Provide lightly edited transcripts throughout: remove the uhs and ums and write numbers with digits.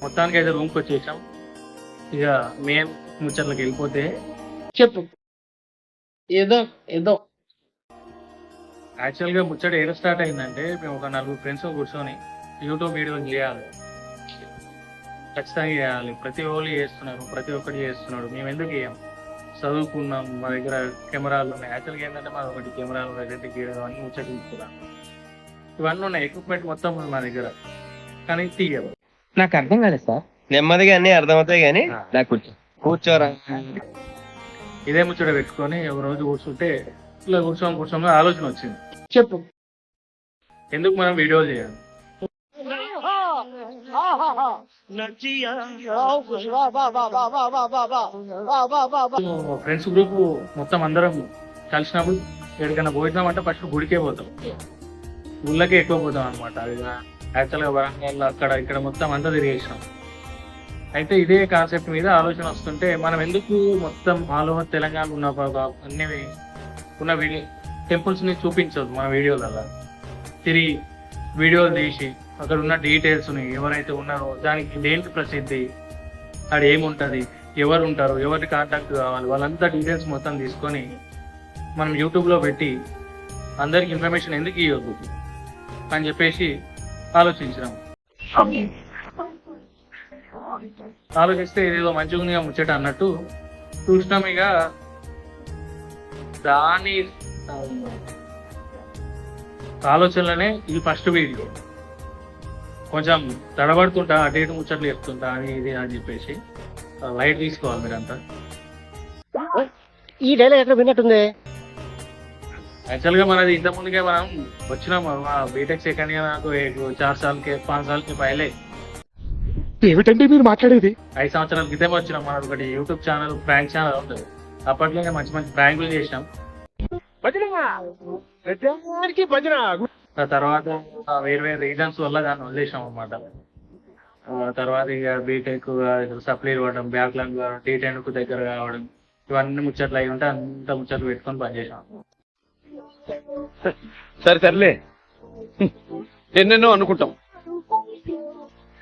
మొత్తానికి అయితే రూమ్కి వచ్చేసాం. ఇక మేము ముచ్చట్లకి వెళ్ళిపోతే చెప్పు. ఏదో ఏదో యాక్చువల్గా ముచ్చట ఏదో స్టార్ట్ అయిందంటే, మేము ఒక 4 ఫ్రెండ్స్ కూర్చొని యూట్యూబ్ వీడియోలు చేయాలి, ఖచ్చితంగా చేయాలి. ప్రతి ఒక్కరు చేస్తున్నారు, ప్రతి ఒక్కటి చేస్తున్నాడు. మేము ఎందుకు చేయం? చదువుకున్నాం, మా దగ్గర కెమెరాలు ఉన్నాయి. యాక్చువల్గా ఏంటంటే మా ఒకటి కెమెరాలు దగ్గర గీయడం అన్ని ముచ్చట తీసుకున్నాం. ఇవన్నీ ఉన్నాయి, ఎక్విప్మెంట్ మొత్తం ఉంది మా దగ్గర, కానీ తీయదు. నాకు అర్థం కాలేదు సార్. నెమ్మదిగా అన్ని అర్థమవుతాయి కానీ నాకు కూర్చోరా. ఇదే ముచ్చట పెట్టుకొని ఒక రోజు కూర్చుంటే ఇట్లా కూర్చోగా ఆలోచన వచ్చింది. చెప్పు, ఎందుకు మనం వీడియోలు చేయాలి? ఫ్రెండ్స్ గ్రూప్ మొత్తం అందరం కలిసినప్పుడు ఎక్కడికైనా పోయినామంటే ఫస్ట్ గుడికే పోతాం, ఊళ్ళకే ఎక్కువ పోతాం అనమాట. యాక్చువల్గా వరంగల్ అక్కడ ఇక్కడ మొత్తం అంతా తిరిగేసినాం. అయితే ఇదే కాన్సెప్ట్ మీద ఆలోచన వస్తుంటే, మనం ఎందుకు మొత్తం ఆల్ ఓవర్ తెలంగాణ ఉన్న అన్ని ఉన్న టెంపుల్స్ ని చూపించదు మన వీడియోలలో. తిరిగి వీడియోలు తీసి అక్కడ ఉన్న డీటెయిల్స్ని, ఎవరైతే ఉన్నారో దానికి దేనికి ప్రసిద్ధి, అక్కడ ఏముంటుంది, ఎవరు ఉంటారు, ఎవరి కాంటాక్ట్ కావాలి, వాళ్ళంతా డీటెయిల్స్ మొత్తం తీసుకొని మనం యూట్యూబ్లో పెట్టి అందరికి ఇన్ఫర్మేషన్ ఎందుకు ఇవ్వద్దు అని చెప్పేసి ఆలోచించినాం. ఆలోచిస్తే ఇదేదో మంచిగా ముచ్చట అన్నట్టు చూసినాం. ఇక దాని ఆలోచనలోనే ఇది ఫస్ట్ వీడియో. కొంచెం తడబడుతుంటా, అటు ఇటు ముచ్చట్లు చెప్తుంటా, అది ఇది అని చెప్పేసి లైట్ తీసుకోవాలి మీరంతా. ఈ డైలాగ్ ఎక్కడ విన్నట్టుంది. యాక్చువల్గా మనది ఇంత ముందుకే మనం వచ్చినాం. బీటెక్ సెకండ్ ఇయర్ నాకు 4 సార్లకి 5 సార్లకి పైలే. ఏమిటండి మీరు మాట్లాడేది? 5 సంవత్సరాల క్రితం వచ్చినాం. మనది ఒకటి యూట్యూబ్ ఛానల్, ప్రాంక్ ఛానల్ ఉంటుంది. అప్పట్లోనే మంచి మంచి ప్రాంకులు చేసినాం. ఆ తర్వాత వేరు వేరు రీజన్స్ వల్ల దాన్ని వదిలేసాం అనమాట. తర్వాత ఇక బీటెక్ సప్లై ఇవ్వడం, బ్యాక్లాగ్ T10 కు దగ్గర కావడం, ఇవన్నీ ముచ్చట్లు అయి ఉంటే అంత ముచ్చట్లు పెట్టుకొని పనిచేసాం. సర్లే, ఎన్నెన్నో అనుకుంటాం,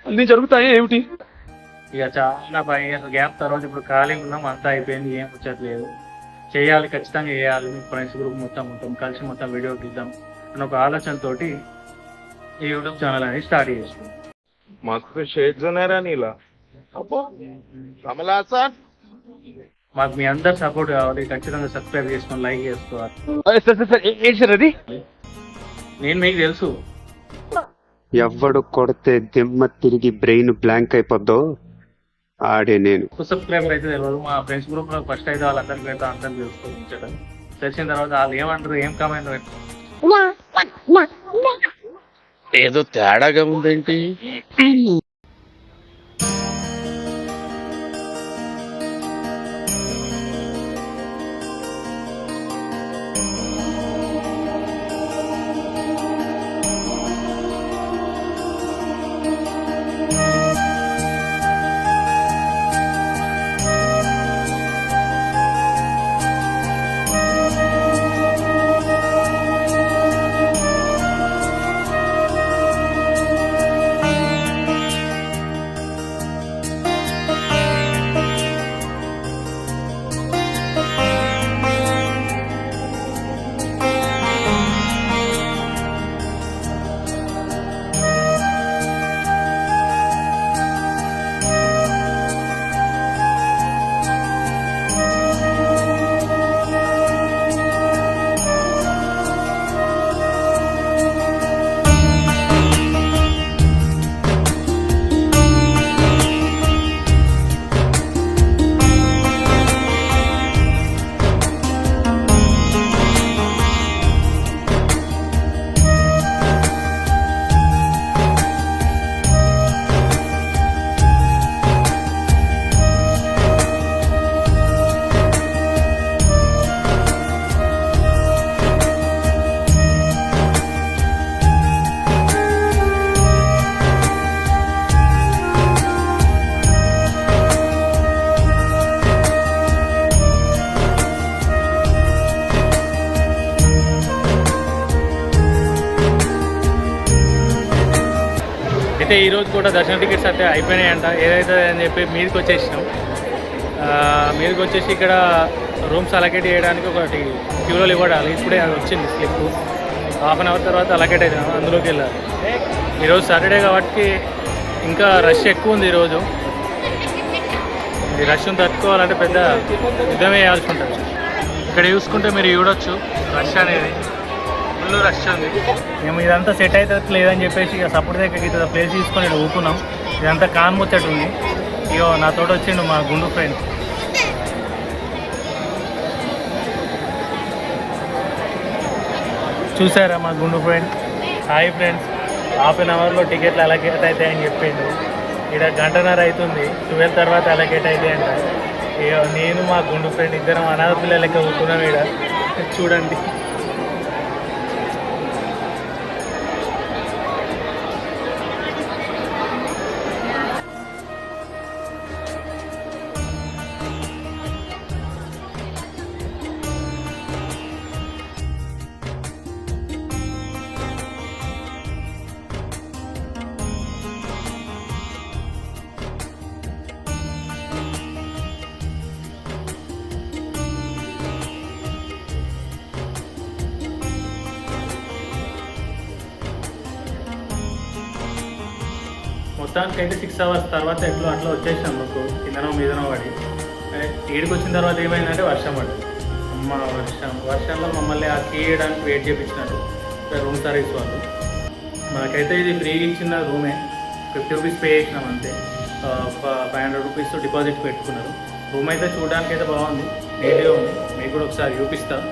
అన్ని జరుగుతాయి ఏమిటి. ఇక చాలా 5 years గ్యాప్ తర్వాత ఇప్పుడు ఖాళీ ఉన్నాం, అంతా అయిపోయింది, ఏం ముచ్చట్లేదు. చేయాలి, ఖచ్చితంగా చేయాలి. మీ ఫ్రెండ్స్ గ్రూప్ మొత్తం కలిసి మొత్తం వీడియో తీద్దాం అని ఒక ఆలోచనతోటి ఈ యూట్యూబ్ ఛానల్ అనేది స్టార్ట్ చేసాం. మాకు షేడ్స్ ఉన్నారా నీలా? అబ్బో కమలా సార్, మాకు మీ అందరు సపోర్ట్ కావాలి. ఖచ్చితంగా సబ్స్క్రైబ్ చేసుకొని లైక్ చేసుకోవాలి. ఏంటి సార్ అది? నేను మీకు తెలుసు, ఎవడు కొడితే దిమ్మ తిరిగి బ్రెయిన్ బ్లాంక్ అయిపోద్దో ఆడే నేను. సబ్స్క్రైబర్ అయితే తెలియదు. మా ఫ్రెండ్స్ గ్రూప్ లో ఫస్ట్ అయితే వాళ్ళందరికీ పెడతా, అందరికీ తెలుసుకోవడం. తెలిసిన తర్వాత వాళ్ళు ఏమంటారు, ఏం కామెంట్ ఏదో తేడాగా ఉందేంటి? అయితే ఈరోజు కూడా దర్శన టికెట్స్ అయితే అయిపోయినాయంట, ఏదైతే అని చెప్పి మీదకి వచ్చేసినాం. మీదకి వచ్చేసి ఇక్కడ రూమ్స్ అలకేట్ చేయడానికి ఒకటి క్యూలో ఇవ్వడాలి. ఇప్పుడే అది వచ్చింది స్లిప్. హాఫ్ అన్ అవర్ తర్వాత అలకేట్ అవుతాం, అందులోకి వెళ్ళాలి. ఈరోజు సాటర్డే కాబట్టి ఇంకా రష్ ఎక్కువ ఉంది ఈరోజు. ఈ రష్ను తట్టుకోవాలంటే పెద్ద యుద్ధమే చేయాల్సి ఉంటుంది. ఇక్కడ చూసుకుంటే మీరు చూడొచ్చు రష్ అనేది ఫుల్ రష్ ఉంది. మేము ఇదంతా సెట్ అయితే లేదని చెప్పేసి ఇక సపోర్ట్ దగ్గరికి ఇట్లా ప్లేస్ తీసుకొని ఇక్కడ ఊపుకున్నాం. ఇదంతా కాన్ ముచ్చట ఉంది. ఇగో నా తోట వచ్చిండు మా గుండు ఫ్రెండ్. చూసారా మా గుండు friend. Hi friends, half an అవర్లో టికెట్లు అలకేట్ అవుతాయి అని చెప్పిండు. ఇక్కడ గంటన్నర అవుతుంది, 12 తర్వాత అలకేట్ అయితే అంట. నేను మా గుండు ఫ్రెండ్ ఇద్దరం అనాథ పిల్లలు లెక్క కూర్చున్నాం ఇక్కడ. చూడండి మొత్తానికి అయితే 6 అవర్స్ తర్వాత ఎట్లా అట్లా వచ్చేసాం మాకు కిందనో మీదనో పడి. ఈడికి వచ్చిన తర్వాత ఏమైందంటే వర్షం పడింది. వర్షంలో మమ్మల్ని ఆ తీయడానికి వెయిట్ చేయించినారు రూమ్ సర్వీస్ వాళ్ళు. మనకైతే ఇది ఫ్రీగా ఇచ్చిన రూమే, 50 రూపీస్ పే చేసినాం అంతే. 500 రూపీస్ డిపాజిట్ పెట్టుకున్నారు. రూమ్ అయితే చూడడానికి అయితే బాగుంది, నీట్గా ఉంది. మీకు కూడా ఒకసారి చూపిస్తాను.